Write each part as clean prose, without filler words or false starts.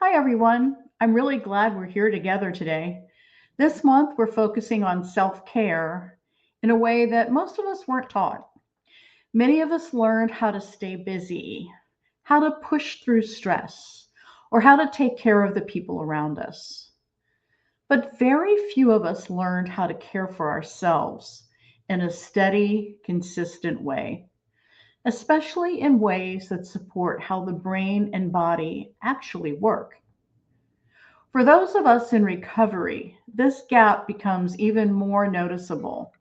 Hi, everyone. I'm really glad we're here together today. This month, we're focusing on self care in a way that most of us weren't taught. Many of us learned how to stay busy, how to push through stress, or how to take care of the people around us. But very few of us learned how to care for ourselves in a steady, consistent way, especially in ways that support how the brain and body actually work. For those of us in recovery, this gap becomes even more noticeable.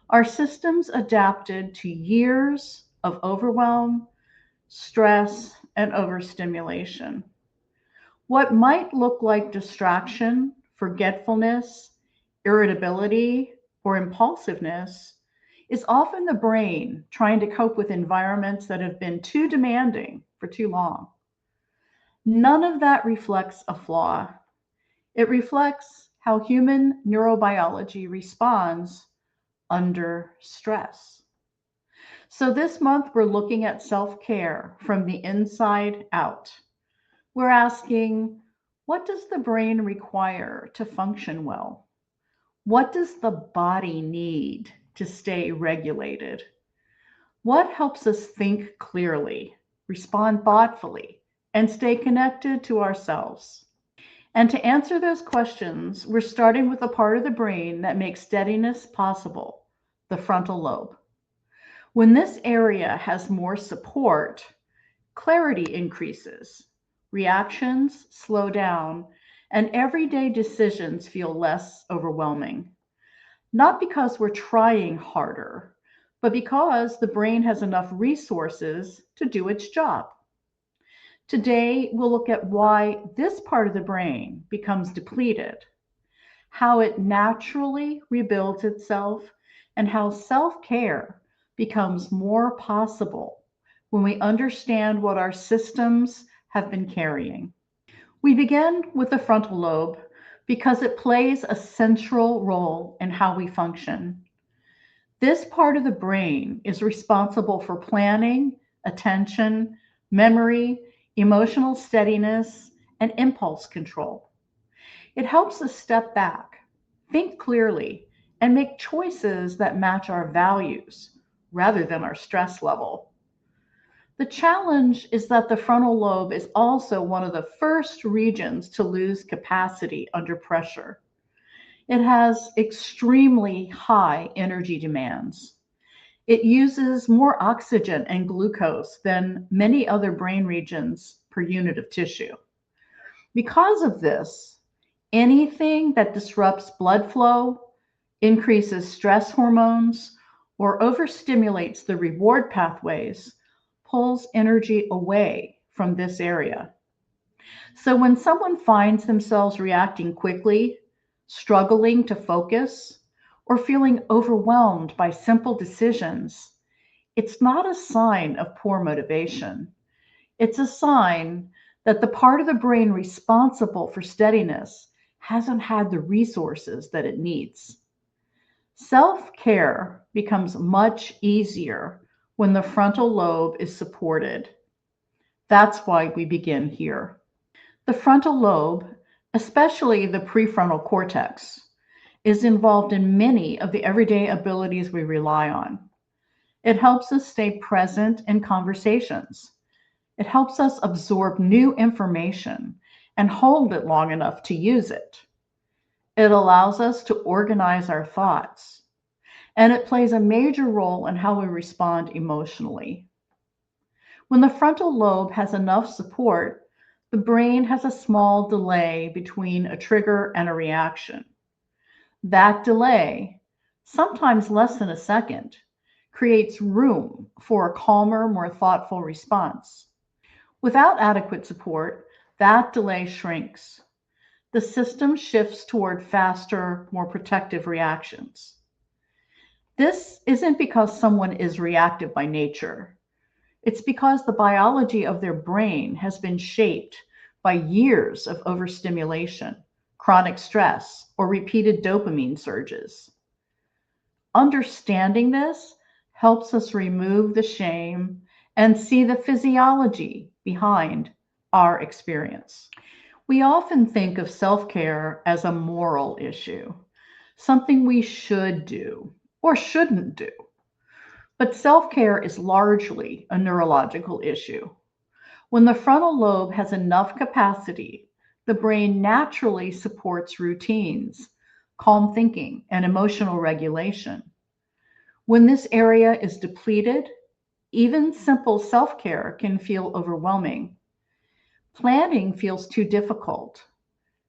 Our systems adapted to years of overwhelm, stress, and overstimulation. What might look like distraction, forgetfulness, irritability, or impulsiveness is often the brain trying to cope with environments that have been too demanding for too long. None of that reflects a flaw. It reflects how human neurobiology responds under stress. So, this month, we're looking at self care from the inside out. We're asking, what does the brain require to function well? What does the body need to stay regulated? What helps us think clearly, respond thoughtfully, and stay connected to ourselves? And to answer those questions, we're starting with the part of the brain that makes steadiness possible, the frontal lobe. When this area has more support, clarity increases, reactions slow down, and everyday decisions feel less overwhelming. Not because we're trying harder, but because the brain has enough resources to do its job. Today, we'll look at why this part of the brain becomes depleted, how it naturally rebuilds itself, and how self care becomes more possible when we understand what our systems have been carrying. We begin with the frontal lobe because it plays a central role in how we function. This part of the brain is responsible for planning, attention, memory, emotional steadiness, and impulse control. It helps us step back, think clearly, and make choices that match our values rather than our stress level. The challenge is that the frontal lobe is also one of the first regions to lose capacity under pressure. It has extremely high energy demands. It uses more oxygen and glucose than many other brain regions per unit of tissue. Because of this, anything that disrupts blood flow, increases stress hormones, or overstimulates the reward pathways pulls energy away from this area. So when someone finds themselves reacting quickly, struggling to focus, or feeling overwhelmed by simple decisions, it's not a sign of poor motivation. It's a sign that the part of the brain responsible for steadiness hasn't had the resources that it needs. Self care becomes much easier when the frontal lobe is supported. That's why we begin here. The frontal lobe, especially the prefrontal cortex, is involved in many of the everyday abilities we rely on. It helps us stay present in conversations. It helps us absorb new information and hold it long enough to use it. It allows us to organize our thoughts, and it plays a major role in how we respond emotionally. When the frontal lobe has enough support, the brain has a small delay between a trigger and a reaction. That delay, sometimes less than a second, creates room for a calmer, more thoughtful response. Without adequate support, that delay shrinks. The system shifts toward faster, more protective reactions. This isn't because someone is reactive by nature. It's because the biology of their brain has been shaped by years of overstimulation, chronic stress, or repeated dopamine surges. Understanding this helps us remove the shame and see the physiology behind our experience. We often think of self-care as a moral issue, something we should do or shouldn't do. But self-care is largely a neurological issue. When the frontal lobe has enough capacity, the brain naturally supports routines, calm thinking, and emotional regulation. When this area is depleted, even simple self-care can feel overwhelming. Planning feels too difficult.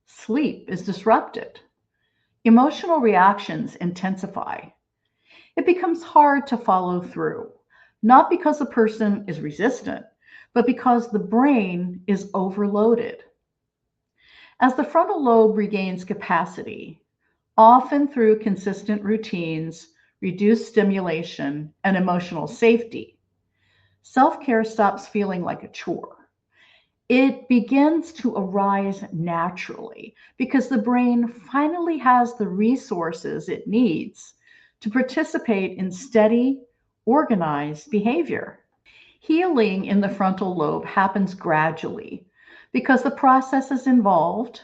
Sleep is disrupted. Emotional reactions intensify. It becomes hard to follow through, not because the person is resistant, but because the brain is overloaded. As the frontal lobe regains capacity, often through consistent routines, reduced stimulation, and emotional safety, self care stops feeling like a chore. It begins to arise naturally because the brain finally has the resources it needs to participate in steady, organized behavior. Healing in the frontal lobe happens gradually because the processes involved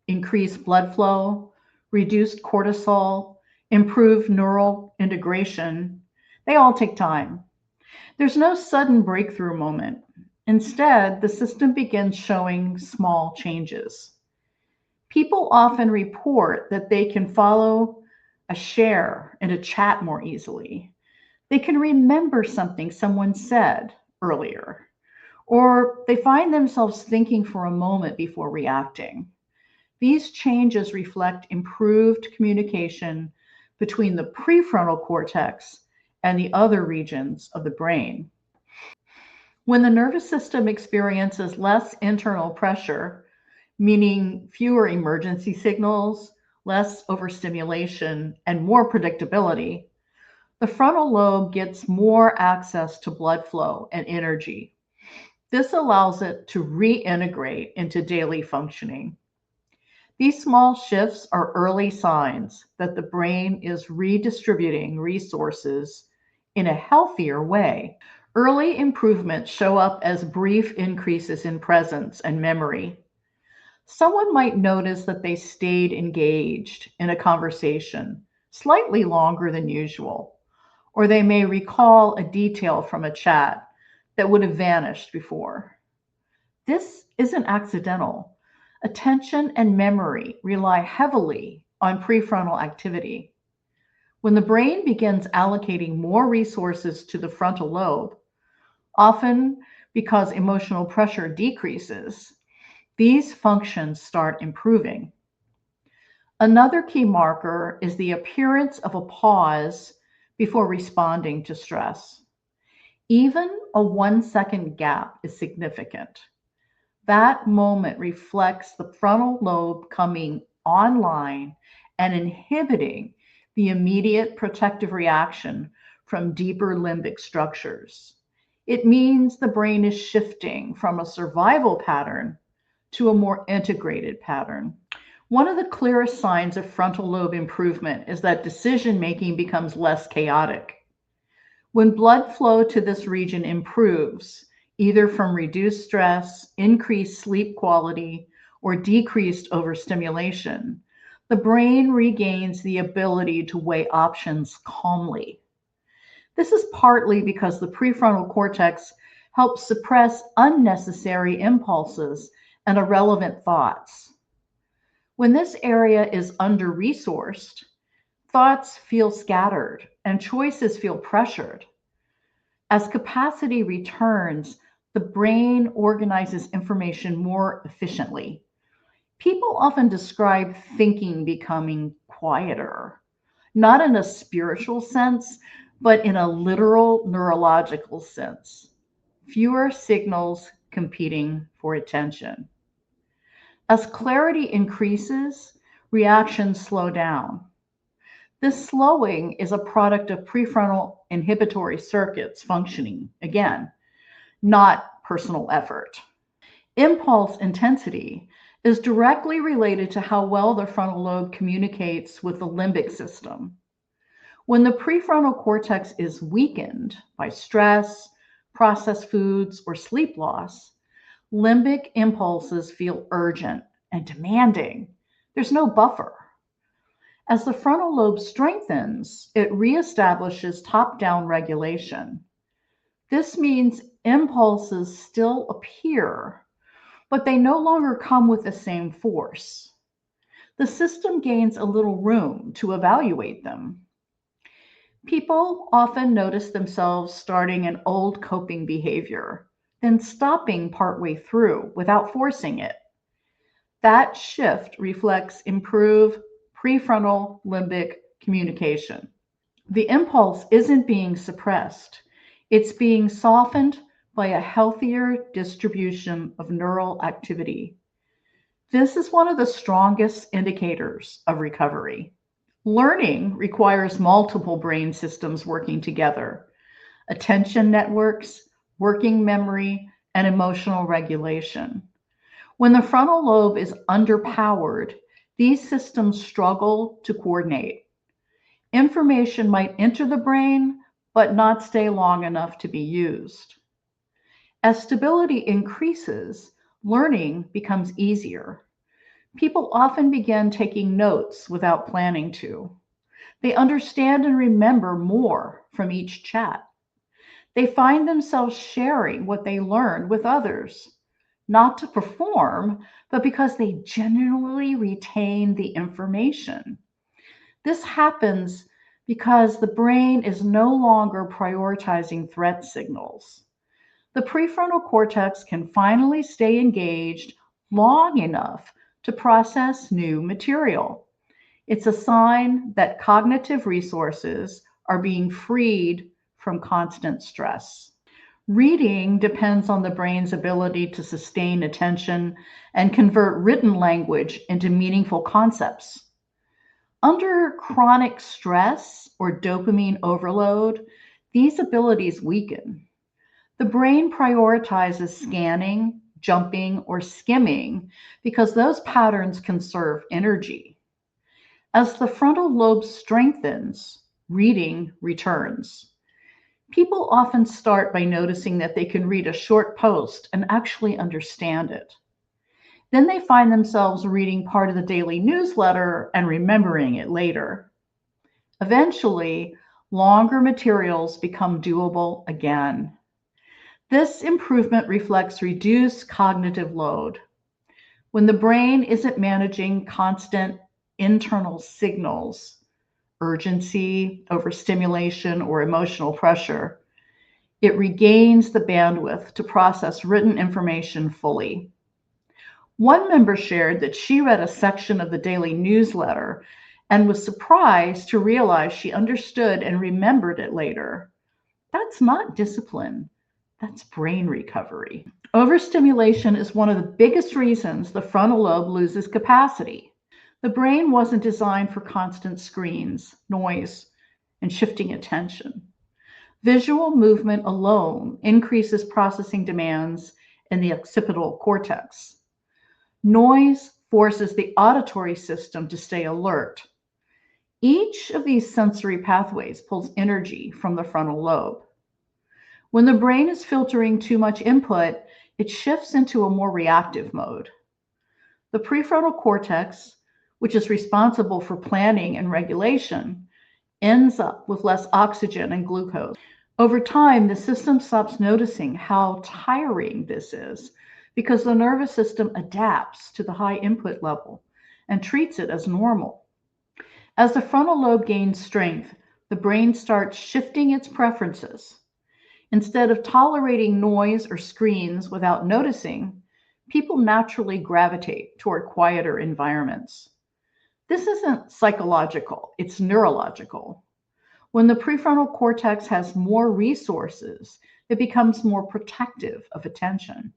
increased blood flow, reduced cortisol, improved neural integration, they all take time. There's no sudden breakthrough moment. Instead, the system begins showing small changes. People often report that they can follow a share and a chat more easily. They can remember something someone said earlier, or they find themselves thinking for a moment before reacting. These changes reflect improved communication between the prefrontal cortex and the other regions of the brain. When the nervous system experiences less internal pressure, meaning fewer emergency signals, less overstimulation, and more predictability, the frontal lobe gets more access to blood flow and energy. This allows it to reintegrate into daily functioning. These small shifts are early signs that the brain is redistributing resources in a healthier way. Early improvements show up as brief increases in presence and memory. Someone might notice that they stayed engaged in a conversation slightly longer than usual, or they may recall a detail from a chat that would have vanished before. This isn't accidental. Attention and memory rely heavily on prefrontal activity. When the brain begins allocating more resources to the frontal lobe, often because emotional pressure decreases, these functions start improving. Another key marker is the appearance of a pause before responding to stress. Even a 1 second gap is significant. That moment reflects the frontal lobe coming online and inhibiting the immediate protective reaction from deeper limbic structures. It means the brain is shifting from a survival pattern to a more integrated pattern. One of the clearest signs of frontal lobe improvement is that decision making becomes less chaotic. When blood flow to this region improves, either from reduced stress, increased sleep quality, or decreased overstimulation, the brain regains the ability to weigh options calmly. This is partly because the prefrontal cortex helps suppress unnecessary impulses and irrelevant thoughts. When this area is under resourced, thoughts feel scattered and choices feel pressured. As capacity returns, the brain organizes information more efficiently. People often describe thinking becoming quieter, not in a spiritual sense, but in a literal neurological sense. Fewer signals competing for attention. As clarity increases, reactions slow down. This slowing is a product of prefrontal inhibitory circuits functioning, again, not personal effort. Impulse intensity is directly related to how well the frontal lobe communicates with the limbic system. When the prefrontal cortex is weakened by stress, processed foods, or sleep loss, limbic impulses feel urgent and demanding. There's no buffer. As the frontal lobe strengthens, it reestablishes top down regulation. This means impulses still appear, but they no longer come with the same force. The system gains a little room to evaluate them. People often notice themselves starting an old coping behavior, then stopping partway through without forcing it. That shift reflects improved prefrontal limbic communication. The impulse isn't being suppressed, it's being softened by a healthier distribution of neural activity. This is one of the strongest indicators of recovery. Learning requires multiple brain systems working together: attention networks, working memory, and emotional regulation. When the frontal lobe is underpowered, these systems struggle to coordinate. Information might enter the brain, but not stay long enough to be used. As stability increases, learning becomes easier. People often begin taking notes without planning to. They understand and remember more from each chat. They find themselves sharing what they learned with others, not to perform, but because they genuinely retain the information. This happens because the brain is no longer prioritizing threat signals. The prefrontal cortex can finally stay engaged long enough to process new material. It's a sign that cognitive resources are being freed from constant stress. Reading depends on the brain's ability to sustain attention and convert written language into meaningful concepts. Under chronic stress or dopamine overload, these abilities weaken. The brain prioritizes scanning, jumping, or skimming because those patterns conserve energy. As the frontal lobe strengthens, reading returns. People often start by noticing that they can read a short post and actually understand it. Then they find themselves reading part of the daily newsletter and remembering it later. Eventually, longer materials become doable again. This improvement reflects reduced cognitive load. When the brain isn't managing constant internal signals, urgency, overstimulation, or emotional pressure, it regains the bandwidth to process written information fully. One member shared that she read a section of the daily newsletter and was surprised to realize she understood and remembered it later. That's not discipline, that's brain recovery. Overstimulation is one of the biggest reasons the frontal lobe loses capacity. The brain wasn't designed for constant screens, noise, and shifting attention. Visual movement alone increases processing demands in the occipital cortex. Noise forces the auditory system to stay alert. Each of these sensory pathways pulls energy from the frontal lobe. When the brain is filtering too much input, it shifts into a more reactive mode. The prefrontal cortex, which is responsible for planning and regulation, ends up with less oxygen and glucose. Over time, the system stops noticing how tiring this is because the nervous system adapts to the high input level and treats it as normal. As the frontal lobe gains strength, the brain starts shifting its preferences. Instead of tolerating noise or screens without noticing, people naturally gravitate toward quieter environments. This isn't psychological, it's neurological. When the prefrontal cortex has more resources, it becomes more protective of attention.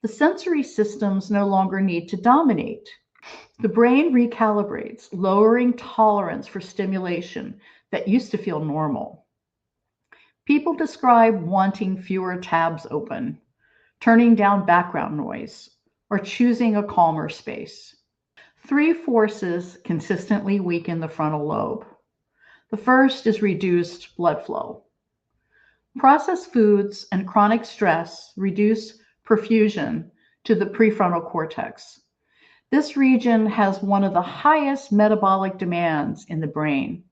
The sensory systems no longer need to dominate. The brain recalibrates, lowering tolerance for stimulation that used to feel normal. People describe wanting fewer tabs open, turning down background noise, or choosing a calmer space. Three forces consistently weaken the frontal lobe. The first is reduced blood flow. Processed foods and chronic stress reduce perfusion to the prefrontal cortex. This region has one of the highest metabolic demands in the brain.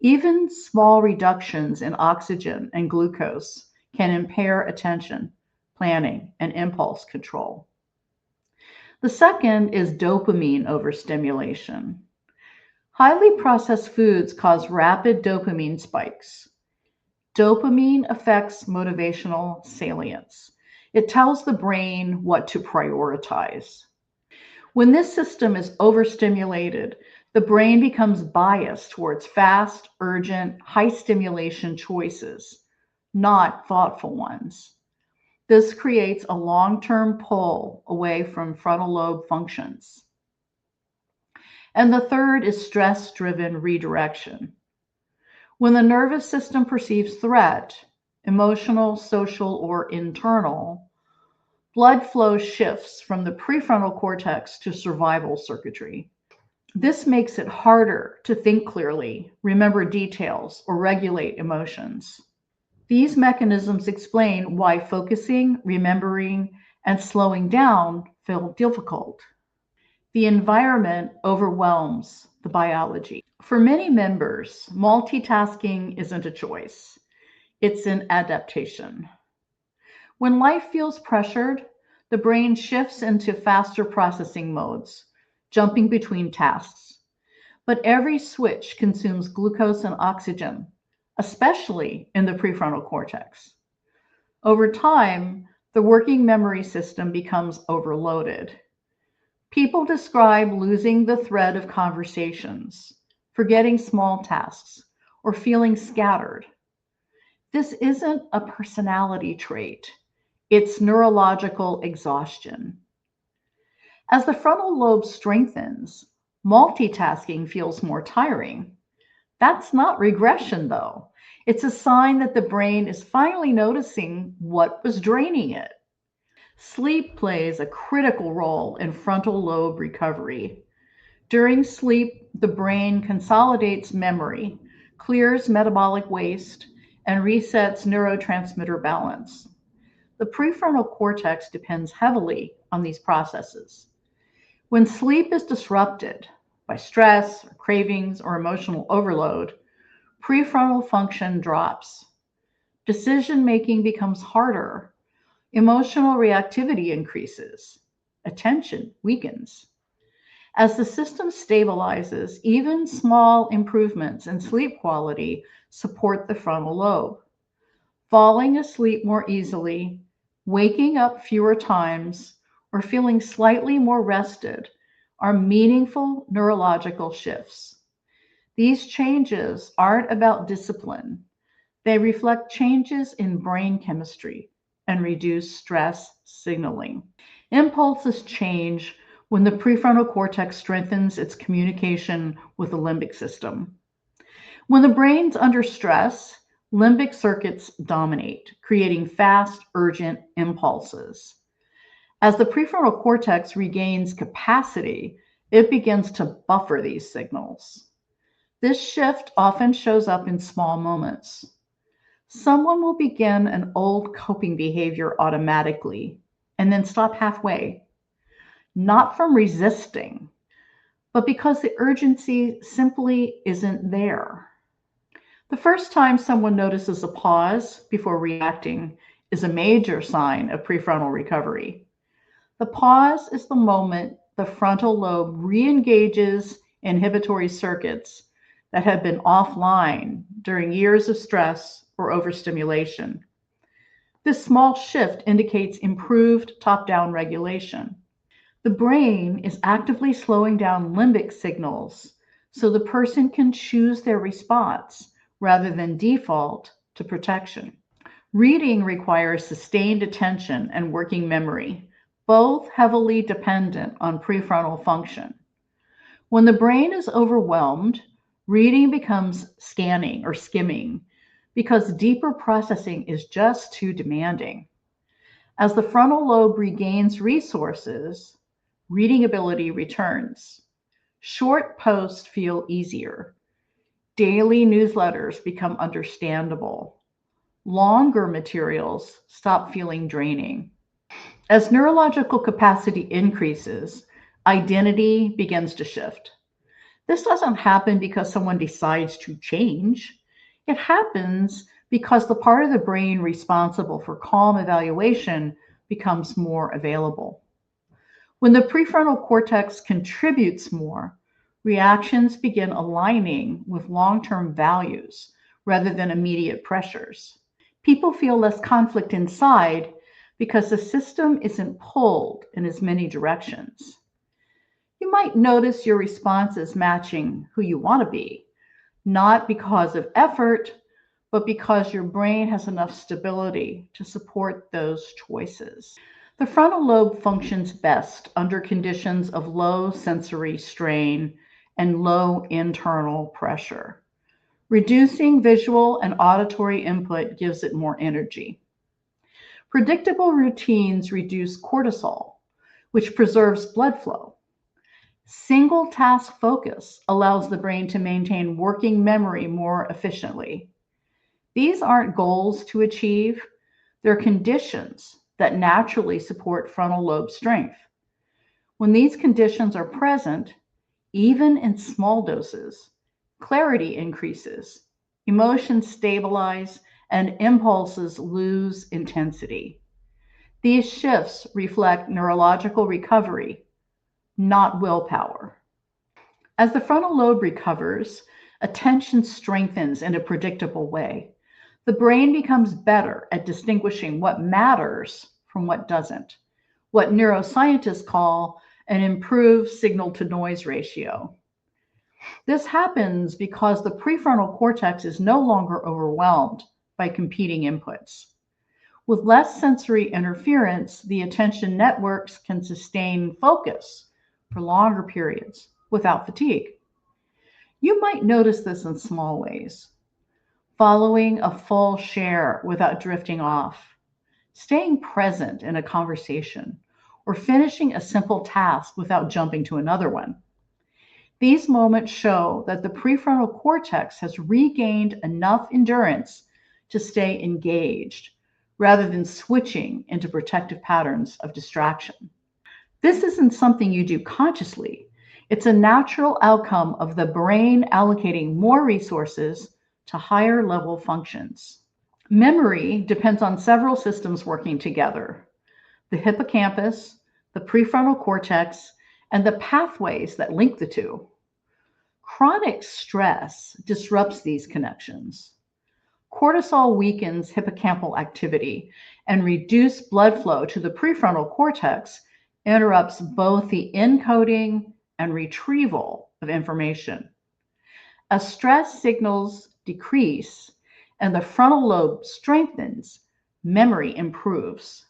Even small reductions in oxygen and glucose can impair attention, planning, and impulse control. The second is dopamine overstimulation. Highly processed foods cause rapid dopamine spikes. Dopamine affects motivational salience. It tells the brain what to prioritize. When this system is overstimulated, the brain becomes biased towards fast, urgent, high stimulation choices, not thoughtful ones. This creates a long term pull away from frontal lobe functions. And the third is stress driven redirection. When the nervous system perceives threat, emotional, social, or internal, blood flow shifts from the prefrontal cortex to survival circuitry. This makes it harder to think clearly, remember details, or regulate emotions. These mechanisms explain why focusing, remembering, and slowing down feel difficult. The environment overwhelms the biology. For many members, multitasking isn't a choice, it's an adaptation. When life feels pressured, the brain shifts into faster processing modes, jumping between tasks. But every switch consumes glucose and oxygen, especially in the prefrontal cortex. Over time, the working memory system becomes overloaded. People describe losing the thread of conversations, forgetting small tasks, or feeling scattered. This isn't a personality trait, it's neurological exhaustion. As the frontal lobe strengthens, multitasking feels more tiring. That's not regression, though. It's a sign that the brain is finally noticing what was draining it. Sleep plays a critical role in frontal lobe recovery. During sleep, the brain consolidates memory, clears metabolic waste, and resets neurotransmitter balance. The prefrontal cortex depends heavily on these processes. When sleep is disrupted by stress, or cravings, or emotional overload, prefrontal function drops. Decision making becomes harder. Emotional reactivity increases. Attention weakens. As the system stabilizes, even small improvements in sleep quality support the frontal lobe. Falling asleep more easily, waking up fewer times, or feeling slightly more rested are meaningful neurological shifts. These changes aren't about discipline, they reflect changes in brain chemistry and reduce stress signaling. Impulses change when the prefrontal cortex strengthens its communication with the limbic system. When the brain's under stress, limbic circuits dominate, creating fast, urgent impulses. As the prefrontal cortex regains capacity, it begins to buffer these signals. This shift often shows up in small moments. Someone will begin an old coping behavior automatically and then stop halfway, not from resisting, but because the urgency simply isn't there. The first time someone notices a pause before reacting is a major sign of prefrontal recovery. The pause is the moment the frontal lobe re-engages inhibitory circuits that have been offline during years of stress or overstimulation. This small shift indicates improved top-down regulation. The brain is actively slowing down limbic signals so the person can choose their response rather than default to protection. Reading requires sustained attention and working memory, both heavily dependent on prefrontal function. When the brain is overwhelmed, reading becomes scanning or skimming because deeper processing is just too demanding. As the frontal lobe regains resources, reading ability returns. Short posts feel easier. Daily newsletters become understandable. Longer materials stop feeling draining. As neurological capacity increases, Identity begins to shift. This doesn't happen because someone decides to change. It happens because the part of the brain responsible for calm evaluation becomes more available. When the prefrontal cortex contributes more, reactions begin aligning with long-term values rather than immediate pressures. People feel less conflict inside because the system isn't pulled in as many directions. You might notice your responses matching who you want to be, not because of effort, but because your brain has enough stability to support those choices. The frontal lobe functions best under conditions of low sensory strain and low internal pressure. Reducing visual and auditory input gives it more energy. Predictable routines reduce cortisol, which preserves blood flow. Single task focus allows the brain to maintain working memory more efficiently. These aren't goals to achieve, they're conditions that naturally support frontal lobe strength. When these conditions are present, even in small doses, clarity increases, emotions stabilize, and impulses lose intensity. These shifts reflect neurological recovery, not willpower. As the frontal lobe recovers, attention strengthens in a predictable way. The brain becomes better at distinguishing what matters from what doesn't, what neuroscientists call an improved signal to noise ratio. This happens because the prefrontal cortex is no longer overwhelmed by competing inputs. With less sensory interference, the attention networks can sustain focus for longer periods without fatigue. You might notice this in small ways. Following a full share without drifting off, staying present in a conversation, or finishing a simple task without jumping to another one. These moments show that the prefrontal cortex has regained enough endurance to stay engaged rather than switching into protective patterns of distraction. This isn't something you do consciously. It's a natural outcome of the brain allocating more resources to higher level functions. Memory depends on several systems working together: the hippocampus, the prefrontal cortex, and the pathways that link the two. Chronic stress disrupts these connections. Cortisol weakens hippocampal activity, and reduced blood flow to the prefrontal cortex interrupts both the encoding and retrieval of information. As stress signals decrease and the frontal lobe strengthens, memory improves.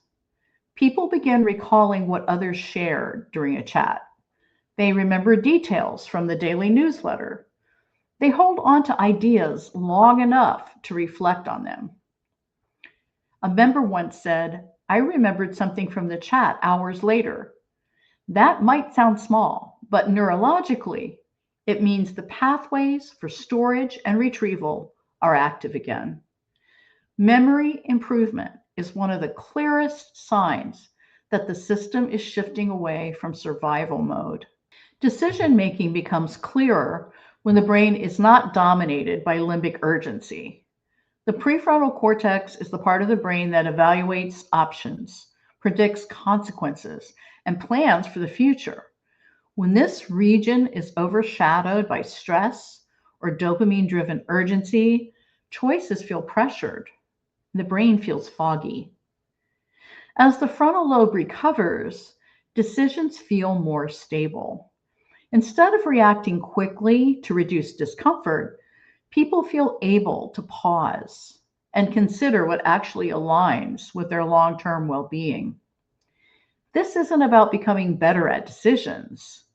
People begin recalling what others shared during a chat. They remember details from the daily newsletter. They hold on to ideas long enough to reflect on them. A member once said, "I remembered something from the chat hours later." That might sound small, but neurologically, it means the pathways for storage and retrieval are active again. Memory improvement is one of the clearest signs that the system is shifting away from survival mode. Decision making becomes clearer when the brain is not dominated by limbic urgency. The prefrontal cortex is the part of the brain that evaluates options, predicts consequences, and plans for the future. When this region is overshadowed by stress or dopamine-driven urgency, choices feel pressured. The brain feels foggy. As the frontal lobe recovers, decisions feel more stable. Instead of reacting quickly to reduce discomfort, people feel able to pause and consider what actually aligns with their long-term well-being. This isn't about becoming better at decisions.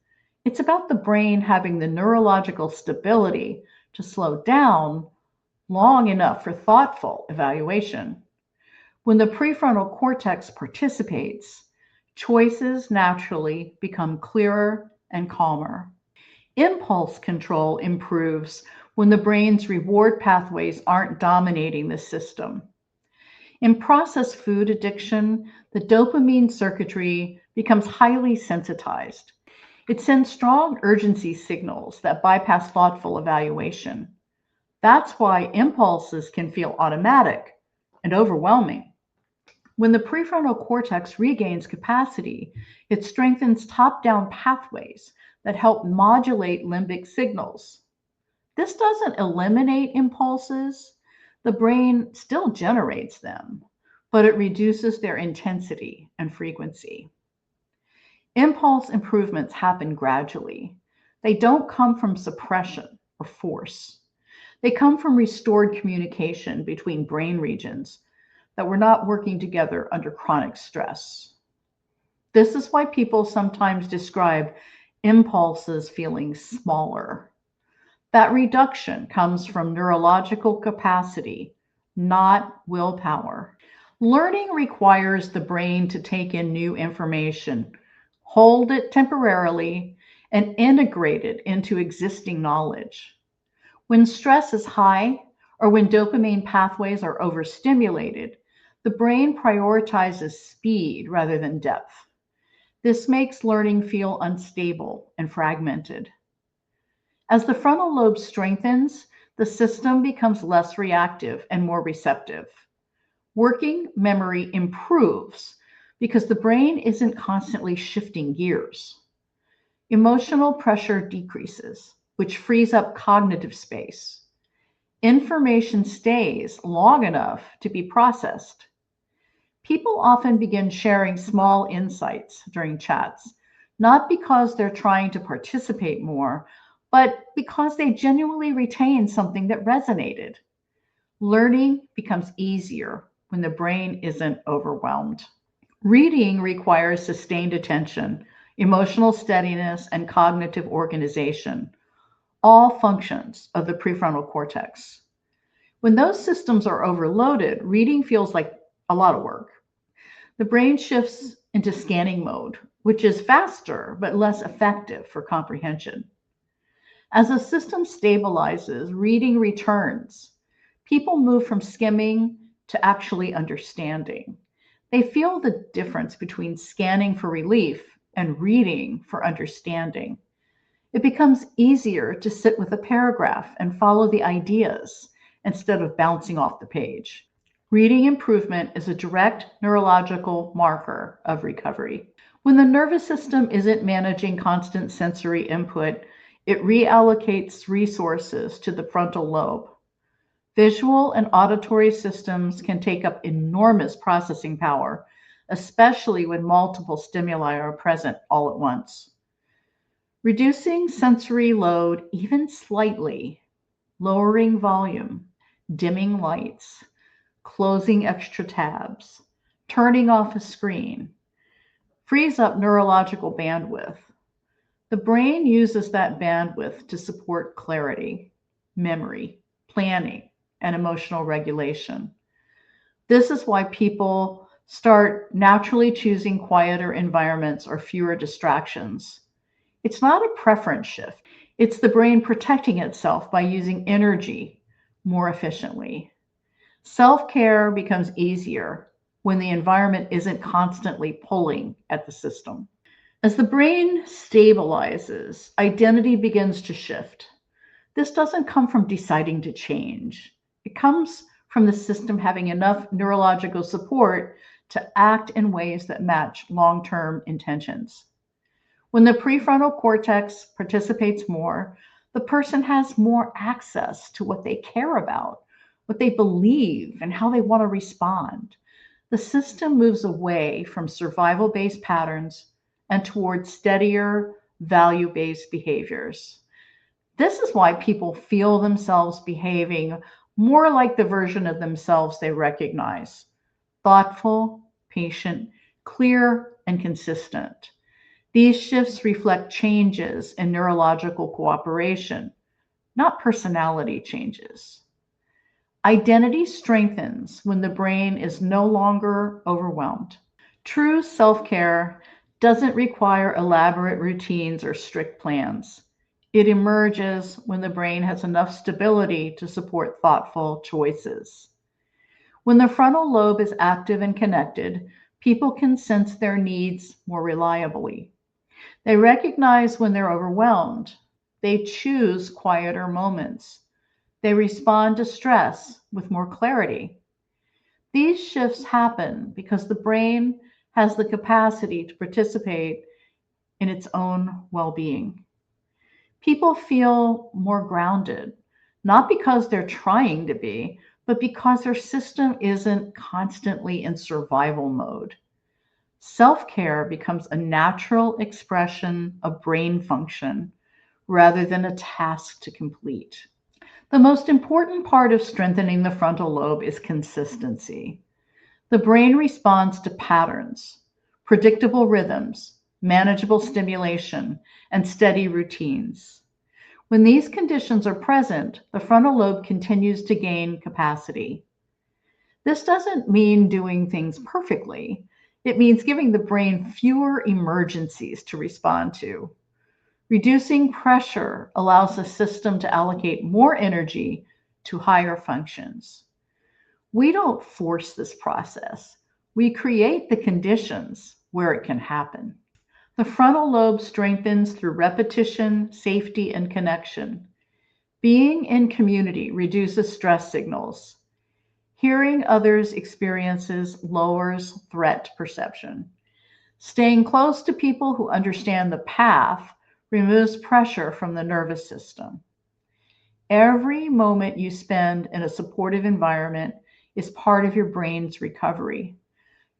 It's about the brain having the neurological stability to slow down long enough for thoughtful evaluation. When the prefrontal cortex participates, choices naturally become clearer and calmer. Impulse control improves when the brain's reward pathways aren't dominating the system. In processed food addiction, the dopamine circuitry becomes highly sensitized. It sends strong urgency signals that bypass thoughtful evaluation. That's why impulses can feel automatic and overwhelming. When the prefrontal cortex regains capacity, it strengthens top down pathways that help modulate limbic signals. This doesn't eliminate impulses, the brain still generates them, but it reduces their intensity and frequency. Impulse improvements happen gradually. They don't come from suppression or force. They come from restored communication between brain regions that were not working together under chronic stress. This is why people sometimes describe impulses feeling smaller. That reduction comes from neurological capacity, not willpower. Learning requires the brain to take in new information, hold it temporarily, and integrate it into existing knowledge. When stress is high or when dopamine pathways are overstimulated, the brain prioritizes speed rather than depth. This makes learning feel unstable and fragmented. As the frontal lobe strengthens, the system becomes less reactive and more receptive. Working memory improves because the brain isn't constantly shifting gears. Emotional pressure decreases, which frees up cognitive space. Information stays long enough to be processed. People often begin sharing small insights during chats, not because they're trying to participate more, but because they genuinely retain something that resonated. Learning becomes easier when the brain isn't overwhelmed. Reading requires sustained attention, emotional steadiness, and cognitive organization, all functions of the prefrontal cortex. When those systems are overloaded, reading feels like a lot of work. The brain shifts into scanning mode, which is faster but less effective for comprehension. As the system stabilizes, reading returns. People move from skimming to actually understanding. They feel the difference between scanning for relief and reading for understanding. It becomes easier to sit with a paragraph and follow the ideas instead of bouncing off the page. Reading improvement is a direct neurological marker of recovery. When the nervous system isn't managing constant sensory input, it reallocates resources to the frontal lobe. Visual and auditory systems can take up enormous processing power, especially when multiple stimuli are present all at once. Reducing sensory load even slightly, lowering volume, dimming lights, closing extra tabs, turning off a screen, frees up neurological bandwidth. The brain uses that bandwidth to support clarity, memory, planning, and emotional regulation. This is why people start naturally choosing quieter environments or fewer distractions. It's not a preference shift. It's the brain protecting itself by using energy more efficiently. Self-care becomes easier when the environment isn't constantly pulling at the system. As the brain stabilizes, identity begins to shift. This doesn't come from deciding to change. It comes from the system having enough neurological support to act in ways that match long-term intentions. When the prefrontal cortex participates more, the person has more access to what they care about, what they believe, and how they want to respond. The system moves away from survival-based patterns and towards steadier, value-based behaviors. This is why people feel themselves behaving more like the version of themselves they recognize: thoughtful, patient, clear, and consistent. These shifts reflect changes in neurological cooperation, not personality changes. Identity strengthens when the brain is no longer overwhelmed. True self-care doesn't require elaborate routines or strict plans. It emerges when the brain has enough stability to support thoughtful choices. When the frontal lobe is active and connected, people can sense their needs more reliably. They recognize when they're overwhelmed. They choose quieter moments. They respond to stress with more clarity. These shifts happen because the brain has the capacity to participate in its own well being. People feel more grounded, not because they're trying to be, but because their system isn't constantly in survival mode. Self care becomes a natural expression of brain function rather than a task to complete. The most important part of strengthening the frontal lobe is consistency. The brain responds to patterns, predictable rhythms, manageable stimulation, and steady routines. When these conditions are present, the frontal lobe continues to gain capacity. This doesn't mean doing things perfectly. It means giving the brain fewer emergencies to respond to. Reducing pressure allows the system to allocate more energy to higher functions. We don't force this process. We create the conditions where it can happen. The frontal lobe strengthens through repetition, safety, and connection. Being in community reduces stress signals. Hearing others' experiences lowers threat perception. Staying close to people who understand the path removes pressure from the nervous system. Every moment you spend in a supportive environment is part of your brain's recovery.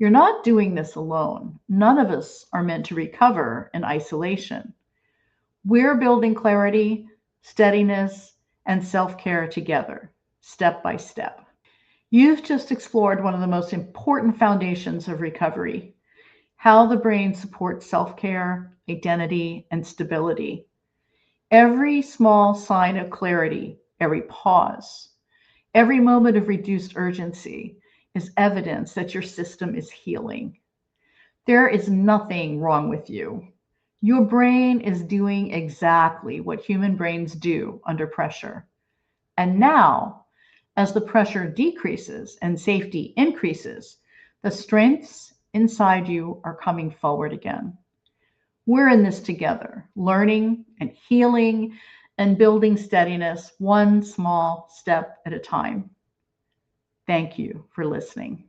You're not doing this alone. None of us are meant to recover in isolation. We're building clarity, steadiness, and self care together, step by step. You've just explored one of the most important foundations of recovery: how the brain supports self care, identity, and stability. Every small sign of clarity, every pause, every moment of reduced urgency is evidence that your system is healing. There is nothing wrong with you. Your brain is doing exactly what human brains do under pressure. And now, as the pressure decreases and safety increases, the strengths inside you are coming forward again. We're in this together, learning and healing and building steadiness one small step at a time. Thank you for listening.